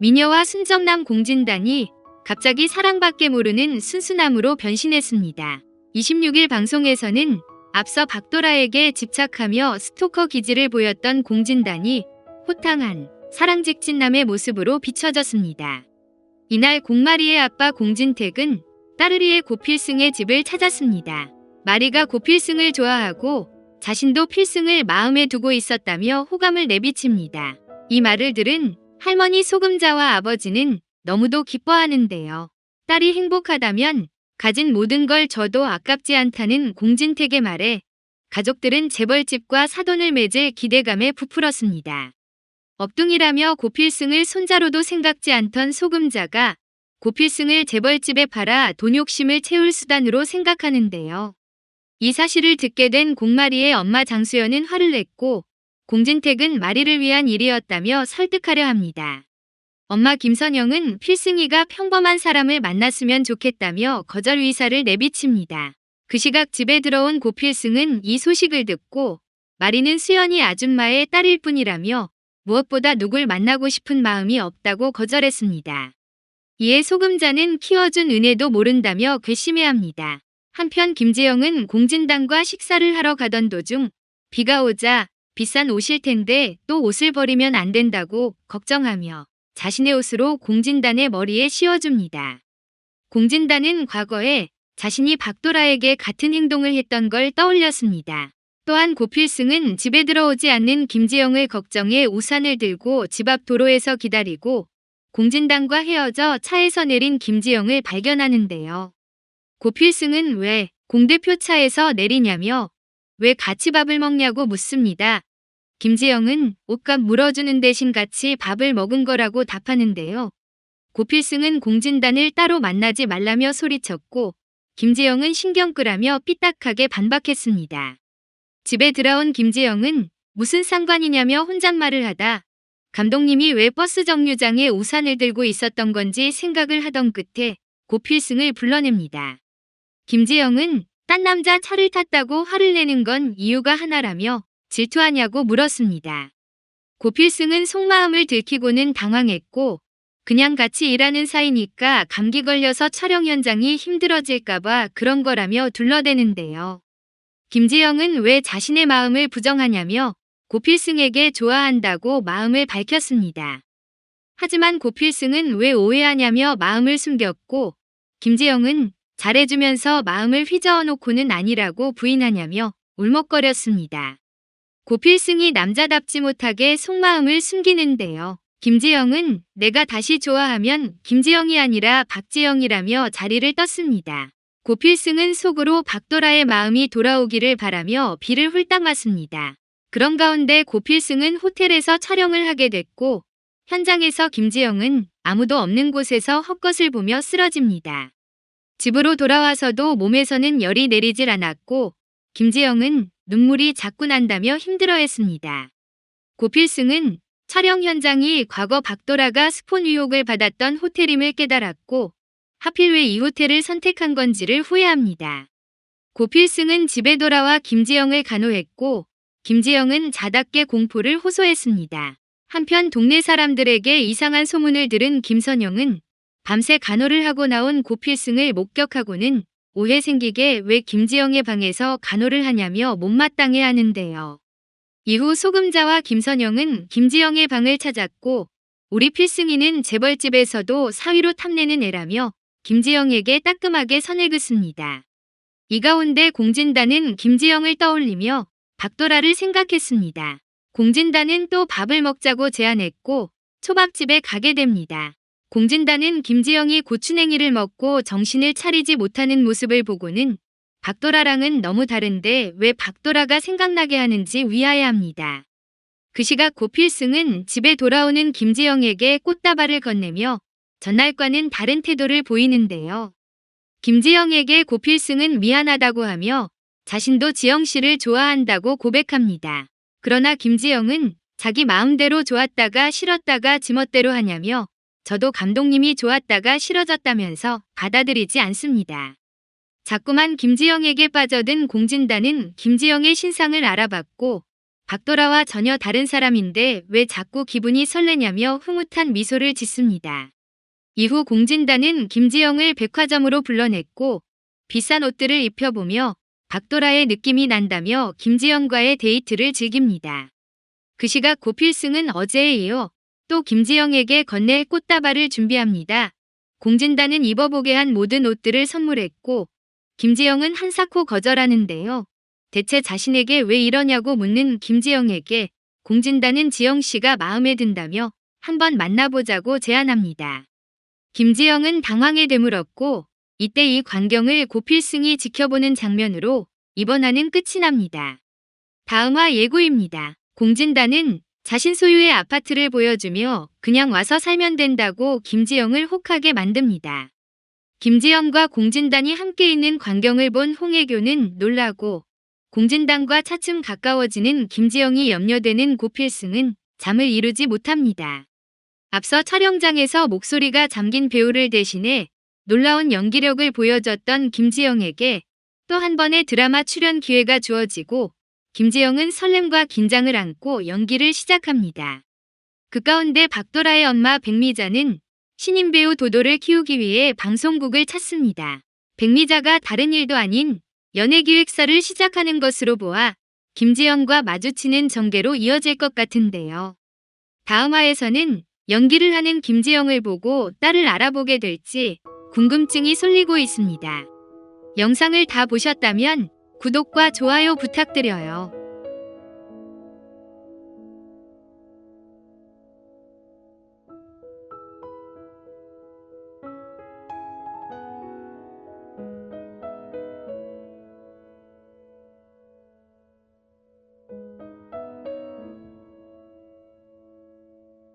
미녀와 순정남 공진단이 갑자기 사랑밖에 모르는 순수남으로 변신했습니다. 26일 방송에서는 앞서 박도라에게 집착하며 스토커 기질을 보였던 공진단이 호탕한 사랑직진남의 모습으로 비춰졌습니다. 이날 공마리의 아빠 공진택은 따르리의 고필승의 집을 찾았습니다. 마리가 고필승을 좋아하고 자신도 필승을 마음에 두고 있었다며 호감을 내비칩니다. 이 말을 들은 할머니 소금자와 아버지는 너무도 기뻐하는데요. 딸이 행복하다면 가진 모든 걸 줘도 아깝지 않다는 공진택의 말에 가족들은 재벌집과 사돈을 맺을 기대감에 부풀었습니다. 업둥이라며 고필승을 손자로도 생각지 않던 소금자가 고필승을 재벌집에 팔아 돈 욕심을 채울 수단으로 생각하는데요. 이 사실을 듣게 된 공마리의 엄마 장수연은 화를 냈고 공진택은 마리를 위한 일이었다며 설득하려 합니다. 엄마 김선영은 필승이가 평범한 사람을 만났으면 좋겠다며 거절 의사를 내비칩니다. 그 시각 집에 들어온 고필승은 이 소식을 듣고 마리는 수연이 아줌마의 딸일 뿐이라며 무엇보다 누굴 만나고 싶은 마음이 없다고 거절했습니다. 이에 소금자는 키워준 은혜도 모른다며 괘씸해합니다. 한편 김재영은 공진단과 식사를 하러 가던 도중 비가 오자 비싼 옷일 텐데 또 옷을 버리면 안 된다고 걱정하며 자신의 옷으로 공진단의 머리에 씌워줍니다. 공진단은 과거에 자신이 박도라에게 같은 행동을 했던 걸 떠올렸습니다. 또한 고필승은 집에 들어오지 않는 김재영을 걱정해 우산을 들고 집 앞 도로에서 기다리고 공진단과 헤어져 차에서 내린 김재영을 발견하는데요. 고필승은 왜 공대표 차에서 내리냐며 왜 같이 밥을 먹냐고 묻습니다. 김재영은 옷값 물어주는 대신 같이 밥을 먹은 거라고 답하는데요. 고필승은 공진단을 따로 만나지 말라며 소리쳤고 김재영은 신경 끄라며 삐딱하게 반박했습니다. 집에 들어온 김재영은 무슨 상관이냐며 혼잣말을 하다 감독님이 왜 버스 정류장에 우산을 들고 있었던 건지 생각을 하던 끝에 고필승을 불러냅니다. 김재영은 딴 남자 차를 탔다고 화를 내는 건 이유가 하나라며 질투하냐고 물었습니다. 고필승은 속마음을 들키고는 당황했고 그냥 같이 일하는 사이니까 감기 걸려서 촬영 현장이 힘들어질까봐 그런 거라며 둘러대는데요. 김재영은 왜 자신의 마음을 부정하냐며 고필승에게 좋아한다고 마음을 밝혔습니다. 하지만 고필승은 왜 오해하냐며 마음을 숨겼고 김재영은 잘해주면서 마음을 휘저어놓고는 아니라고 부인하냐며 울먹거렸습니다. 고필승이 남자답지 못하게 속마음을 숨기는데요. 김재영은 내가 다시 좋아하면 김재영이 아니라 박재영이라며 자리를 떴습니다. 고필승은 속으로 박도라의 마음이 돌아오기를 바라며 비를 훌딱 맞습니다. 그런 가운데 고필승은 호텔에서 촬영을 하게 됐고 현장에서 김재영은 아무도 없는 곳에서 헛것을 보며 쓰러집니다. 집으로 돌아와서도 몸에서는 열이 내리질 않았고 김재영은 눈물이 자꾸 난다며 힘들어했습니다. 고필승은 촬영 현장이 과거 박도라가 스폰 의혹을 받았던 호텔임을 깨달았고 하필 왜 이 호텔을 선택한 건지를 후회합니다. 고필승은 집에 돌아와 김재영을 간호했고 김재영은 자답게 공포를 호소했습니다. 한편 동네 사람들에게 이상한 소문을 들은 김선영은 밤새 간호를 하고 나온 고필승을 목격하고는 오해 생기게 왜 김재영의 방에서 간호를 하냐며 못마땅해 하는데요. 이후 소금자와 김선영은 김재영의 방을 찾았고 우리 필승이는 재벌집에서도 사위로 탐내는 애라며 김재영에게 따끔하게 선을 긋습니다. 이 가운데 공진단은 김재영을 떠올리며 박도라를 생각했습니다. 공진단은 또 밥을 먹자고 제안했고 초밥집에 가게 됩니다. 공진단은 김재영이 고추냉이를 먹고 정신을 차리지 못하는 모습을 보고는 박도라랑은 너무 다른데 왜 박도라가 생각나게 하는지 위하여합니다. 그 시각 고필승은 집에 돌아오는 김재영에게 꽃다발을 건네며 전날과는 다른 태도를 보이는데요. 김재영에게 고필승은 미안하다고 하며 자신도 지영 씨를 좋아한다고 고백합니다. 그러나 김재영은 자기 마음대로 좋았다가 싫었다가 지멋대로 하냐며 저도 감독님이 좋았다가 싫어졌다면서 받아들이지 않습니다. 자꾸만 김재영에게 빠져든 공진단은 김재영의 신상을 알아봤고 박도라와 전혀 다른 사람인데 왜 자꾸 기분이 설레냐며 흐뭇한 미소를 짓습니다. 이후 공진단은 김지영을 백화점으로 불러냈고 비싼 옷들을 입혀보며 박도라의 느낌이 난다며 김지영과의 데이트를 즐깁니다. 그 시각 고필승은 어제에 이어 또 김지영에게 건넬 꽃다발을 준비합니다. 공진단은 입어보게 한 모든 옷들을 선물했고 김지영은 한사코 거절하는데요. 대체 자신에게 왜 이러냐고 묻는 김지영에게 공진단은 지영씨가 마음에 든다며 한번 만나보자고 제안합니다. 김지영은 당황에 되물었고 이때 이 광경을 고필승이 지켜보는 장면으로 이번 화는 끝이 납니다. 다음 화 예고입니다. 공진단은 자신 소유의 아파트를 보여주며 그냥 와서 살면 된다고 김지영을 혹하게 만듭니다. 김지영과 공진단이 함께 있는 광경을 본 홍혜교는 놀라고 공진단과 차츰 가까워지는 김지영이 염려되는 고필승은 잠을 이루지 못합니다. 앞서 촬영장에서 목소리가 잠긴 배우를 대신해 놀라운 연기력을 보여줬던 김지영에게 또 한 번의 드라마 출연 기회가 주어지고 김지영은 설렘과 긴장을 안고 연기를 시작합니다. 그 가운데 박도라의 엄마 백미자는 신인 배우 도도를 키우기 위해 방송국을 찾습니다. 백미자가 다른 일도 아닌 연예기획사를 시작하는 것으로 보아 김지영과 마주치는 전개로 이어질 것 같은데요. 다음 화에서는 연기를 하는 김지영을 보고 딸을 알아보게 될지 궁금증이 쏠리고 있습니다. 영상을 다 보셨다면 구독과 좋아요 부탁드려요.